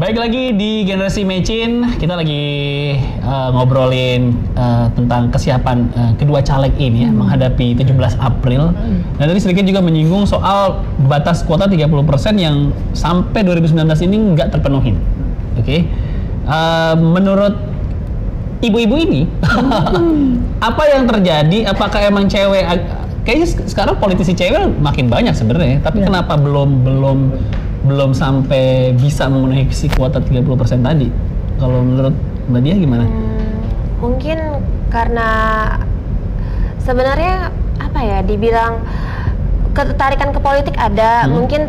Baik lagi di Generasi Mecin, kita lagi ngobrolin tentang kesiapan kedua caleg ini ya, menghadapi 17 April. Dan tadi sedikit juga menyinggung soal batas kuota 30% yang sampai 2019 ini nggak terpenuhi. Oke. Menurut ibu-ibu ini, apa yang terjadi? Apakah emang cewek? Kayaknya sekarang politisi cewek makin banyak sebenarnya, tapi kenapa belum sampai bisa memenuhi si kuota 30% tadi? Kalau menurut Mbak Dia gimana? Mungkin karena sebenarnya apa ya, dibilang ketertarikan ke politik ada, mungkin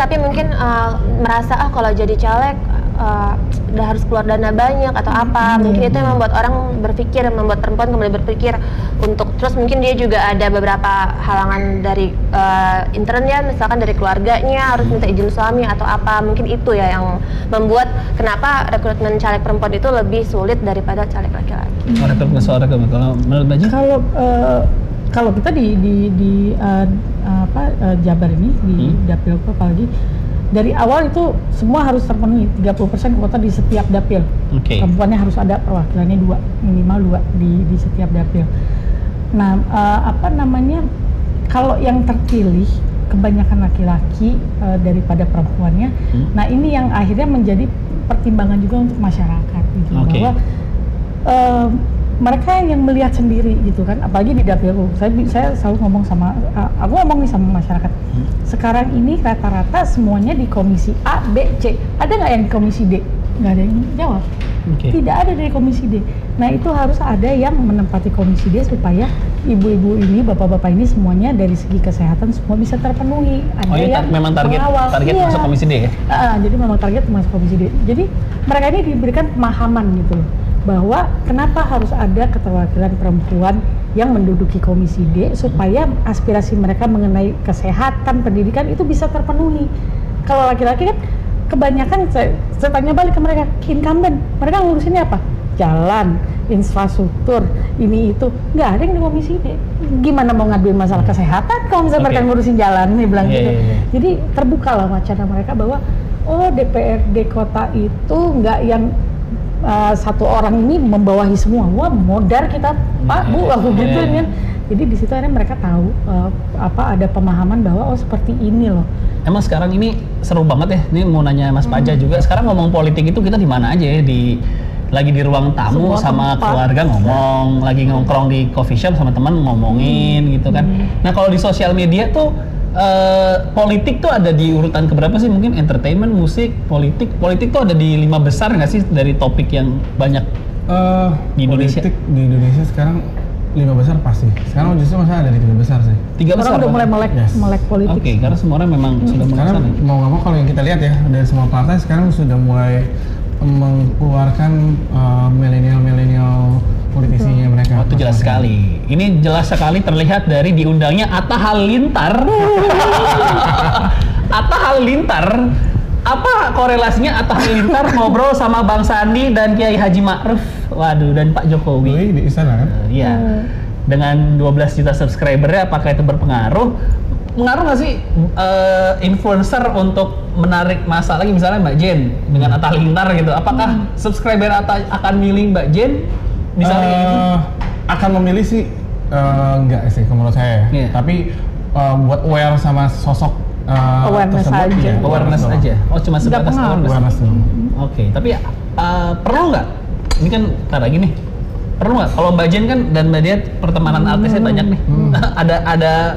merasa kalau jadi caleg udah harus keluar dana banyak atau apa, mungkin itu yang membuat orang berpikir, membuat perempuan kembali berpikir untuk terus. Mungkin dia juga ada beberapa halangan dari intern ya, misalkan dari keluarganya harus minta izin suami atau apa, mungkin itu ya yang membuat kenapa rekrutmen caleg perempuan itu lebih sulit daripada caleg laki-laki. Kalau menurut Mbak Ji? Kalau kita di Jabar ini di dapil apalagi dari awal itu semua harus terpenuhi 30% kuota di setiap dapil. Perempuannya harus ada perwakilannya minimal 2 di setiap dapil. Nah, kalau yang terpilih kebanyakan laki-laki daripada perempuannya. Nah, ini yang akhirnya menjadi pertimbangan juga untuk masyarakat gitu, bahwa mereka yang melihat sendiri gitu kan, apalagi di dapilku. Saya selalu ngomong aku ngomong nih sama masyarakat. Sekarang ini rata-rata semuanya di komisi A, B, C. Ada nggak yang di komisi D? Nggak ada yang jawab. Tidak ada dari komisi D. Nah, itu harus ada yang menempati komisi D supaya ibu-ibu ini, bapak-bapak ini semuanya dari segi kesehatan semua bisa terpenuhi. Ada yang memang target masuk komisi D ya? Jadi memang target masuk komisi D. Jadi mereka ini diberikan pemahaman gitu loh, bahwa kenapa harus ada keterwakilan perempuan yang menduduki komisi D supaya aspirasi mereka mengenai kesehatan, pendidikan itu bisa terpenuhi. Kalau laki-laki kan kebanyakan, saya tanya balik ke mereka, incumbent, mereka ngurusinnya apa? Jalan, infrastruktur, ini itu, nggak ada yang di komisi D. Gimana mau ngaduin masalah kesehatan kalau misalnya mereka ngurusin jalan, nih bilang gitu. Jadi terbuka lah wacana mereka bahwa DPRD kota itu nggak yang satu orang ini membawahi semua. Wah, modar kita Pak Bu, aku gituin kan. Jadi di situ akhirnya mereka tahu ada pemahaman bahwa seperti ini loh. Emang sekarang ini seru banget ya. Ini mau nanya Mas Paja juga. Sekarang ngomong politik itu kita di mana aja ya? Lagi di ruang tamu semua sama tempat. Keluarga ngomong, lagi nongkrong di coffee shop sama teman ngomongin gitu kan. Nah, kalau di sosial media tuh politik tuh ada di urutan keberapa sih? Mungkin entertainment, musik, politik tuh ada di 5 besar nggak sih dari topik yang banyak di Indonesia? Politik di Indonesia sekarang 5 besar pasti. Sekarang justru masalah ada di 3 besar sih. 3 besar udah mulai melek politik. Karena semua orang memang sudah mulai karena mau nggak mau kalau yang kita lihat ya, dari semua partai sekarang sudah mulai mengeluarkan milenial politisinya mereka. Itu jelas sekali. Ini jelas sekali terlihat dari diundangnya Atta Halilintar. Atta Halilintar. Apa korelasinya Atta Halilintar ngobrol sama Bang Sandi dan Kiai Haji Ma'ruf? Waduh, dan Pak Jokowi. Di istana kan? Iya. Dengan 12 juta subscribernya, apakah itu berpengaruh? Mengaruh nggak sih influencer untuk menarik masa lagi, misalnya Mbak Jen dengan Atta Halilintar gitu? Apakah subscriber Atta akan milih Mbak Jen? Misalnya gitu? Akan memilih sih enggak sih menurut saya. Tapi buat aware sama sosok awareness tersebut, aja. Awareness aja. Oh, cuma sebatas awareness. Tapi perlu nggak? Ini kan lagi nih. Perlu nggak? Kalau Mbak Jen kan dan Mbak Dia pertemanan artisnya banyak nih. Ada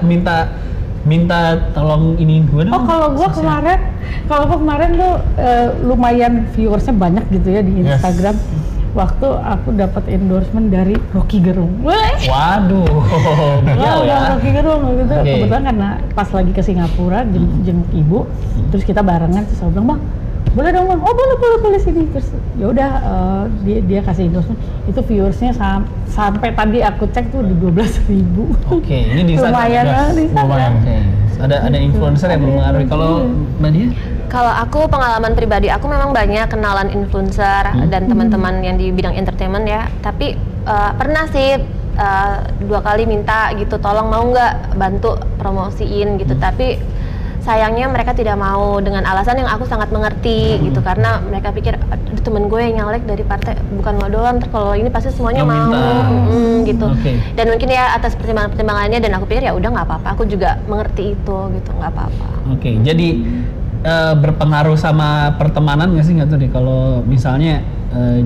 minta tolong ini gue dong. Kalau gue kemarin tuh lumayan viewersnya banyak gitu ya di Instagram. Waktu aku dapat endorsement dari Rocky Gerung. Waduh. Rocky Gerung gitu. Kebetulan karena pas lagi ke Singapura jenguk ibu, terus kita barengan, terus aku bilang, "Bang, boleh dong Bang." "Oh, boleh sini." Terus ya udah dia kasih endorsement. Itu viewersnya sampai tadi aku cek tuh di 12.000. Ini di lumayan. Ada influencer yang mempengaruhi. Kalau Mbak Dia? Kalau aku pengalaman pribadi, aku memang banyak kenalan influencer dan teman-teman yang di bidang entertainment ya. Tapi pernah sih 2 kali minta gitu, tolong mau nggak bantu promosiin gitu. Tapi sayangnya mereka tidak mau dengan alasan yang aku sangat mengerti gitu, karena mereka pikir aduh, temen gue yang nyalek dari partai bukan lo doang, kalau ini pasti semuanya mau gitu. Dan mungkin ya atas pertimbangannya, dan aku pikir ya udah nggak apa-apa, aku juga mengerti itu gitu, nggak apa-apa. Jadi berpengaruh sama pertemanan nggak sih, nggak tuh deh kalau misalnya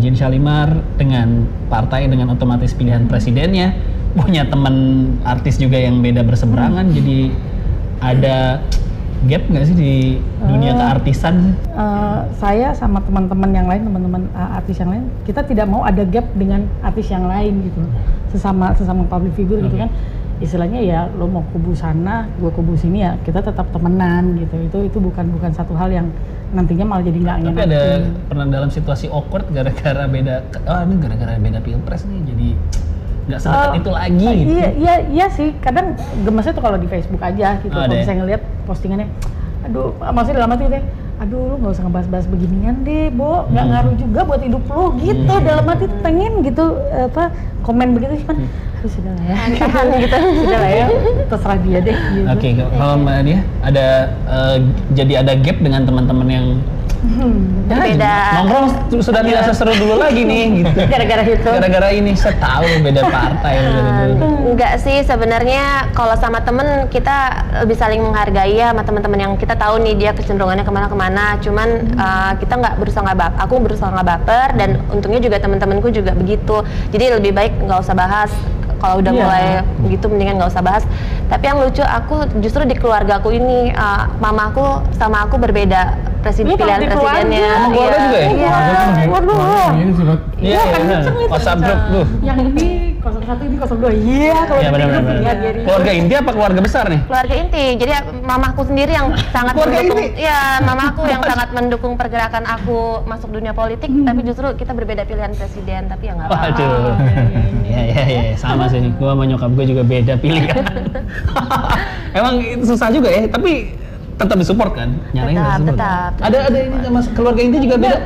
Jane Shalimar dengan partai dengan otomatis pilihan presidennya punya teman artis juga yang beda berseberangan, jadi ada gap nggak sih di dunia keartisan? Saya sama teman-teman yang lain, teman-teman artis yang lain, kita tidak mau ada gap dengan artis yang lain gitu, sesama public figure gitu kan. Istilahnya ya lo mau kubu sana, gue kubu sini, ya kita tetap temenan gitu. Itu bukan satu hal yang nantinya malah jadi nggak enak. Tapi ada pernah dalam situasi awkward gara-gara beda pilpres nih, jadi nggak sedekat itu lagi gitu. Iya sih, kadang gemesnya tuh kalau di Facebook aja gitu. Kalau misalnya ngeliat postingannya, aduh, maksudnya dalam hati deh, aduh lu nggak usah ngebahas-bahas beginian deh, Bo, nggak ngaruh juga buat hidup lu gitu. Dalam hati pengen gitu komen begitu, cuman sudah lah ya, gitu. Sudah lah ya, terserah dia deh gitu. Oke, kalau Mbak Nadia ada jadi ada gap dengan teman-teman yang beda, nongkrong sudah tidak seseru dulu lagi nih gitu. Gara-gara ini saya tahu beda partai. Enggak sih, sebenarnya kalau sama temen kita lebih saling menghargai ya, sama teman-teman yang kita tahu nih dia kecenderungannya kemana-kemana. Cuman kita aku berusaha nggak baper, dan untungnya juga teman-temanku juga begitu. Jadi lebih baik nggak usah bahas. Kalau udah mulai begitu mendingan nggak usah bahas. Tapi yang lucu, aku justru di keluarga aku ini mamaku sama aku berbeda pilihan presidennya. Keluarga juga ya? Iya. WhatsApp grup tuh. Yang ini 01, ini 02. Iya, kalau benar. Keluarga inti apa keluarga besar nih? Keluarga inti. Jadi mamaku sendiri yang sangat mendukung. Iya, mamaku yang sangat mendukung pergerakan aku masuk dunia politik. Tapi justru kita berbeda pilihan presiden. Tapi ya nggak apa-apa. Waduh. Iya, sama sih. Gua sama nyokap gue juga beda pilihan. Emang susah juga ya, tapi tetap disupport kan? Tetap. Ada ini sama keluarga inti juga beda?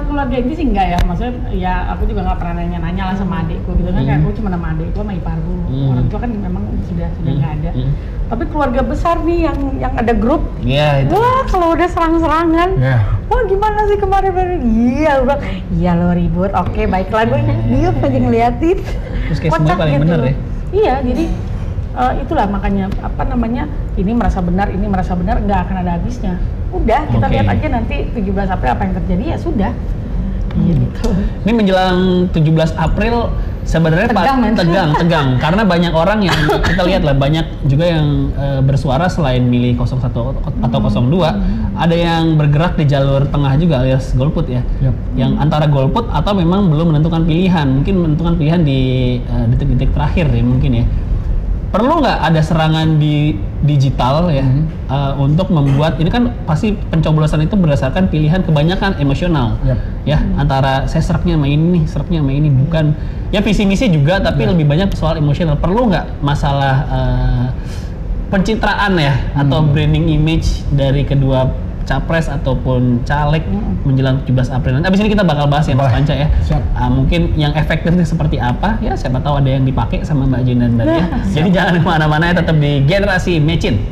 Keluarga inti sih enggak ya, maksudnya ya aku juga nggak pernah nanya lah sama adikku gitu kan. Aku cuma sama adikku sama iparku. Orang tua kan memang sudah nggak ada. Tapi keluarga besar nih yang ada grup. Iya, itu. Wah, kalau udah serang-serangan. Wah, gimana sih kemarin? Iya lo ribut. Oke, baiklah, gue diam aja ngeliatin. Terus kayak semuanya paling bener ya? Iya, jadi itulah makanya ini merasa benar, nggak akan ada habisnya. Udah, kita lihat aja nanti 17 April apa yang terjadi, ya sudah. Gitu. Ini menjelang 17 April sebenarnya tegang karena banyak orang yang kita lihat lah, banyak juga yang bersuara selain milih 01 atau 02, ada yang bergerak di jalur tengah juga alias golput ya. Yang antara golput atau memang belum menentukan pilihan, mungkin menentukan pilihan di detik-detik terakhir ya mungkin ya. Perlu nggak ada serangan di digital ya untuk membuat, ini kan pasti pencoblosan itu berdasarkan pilihan kebanyakan emosional ya, antara saya seraknya sama ini nih, seraknya sama ini, bukan ya visi misi juga, tapi lebih banyak soal emosional. Perlu nggak masalah pencitraan ya atau branding image dari kedua capres ataupun caleg menjelang 17 April nanti? Abis ini kita bakal bahas ya Mas Panca ya. Mungkin yang efektifnya seperti apa ya, siapa tahu ada yang dipakai sama Mbak Jane dan Mbak Dia. Jadi jangan kemana-mana ya, tetap di Generasi Mecin.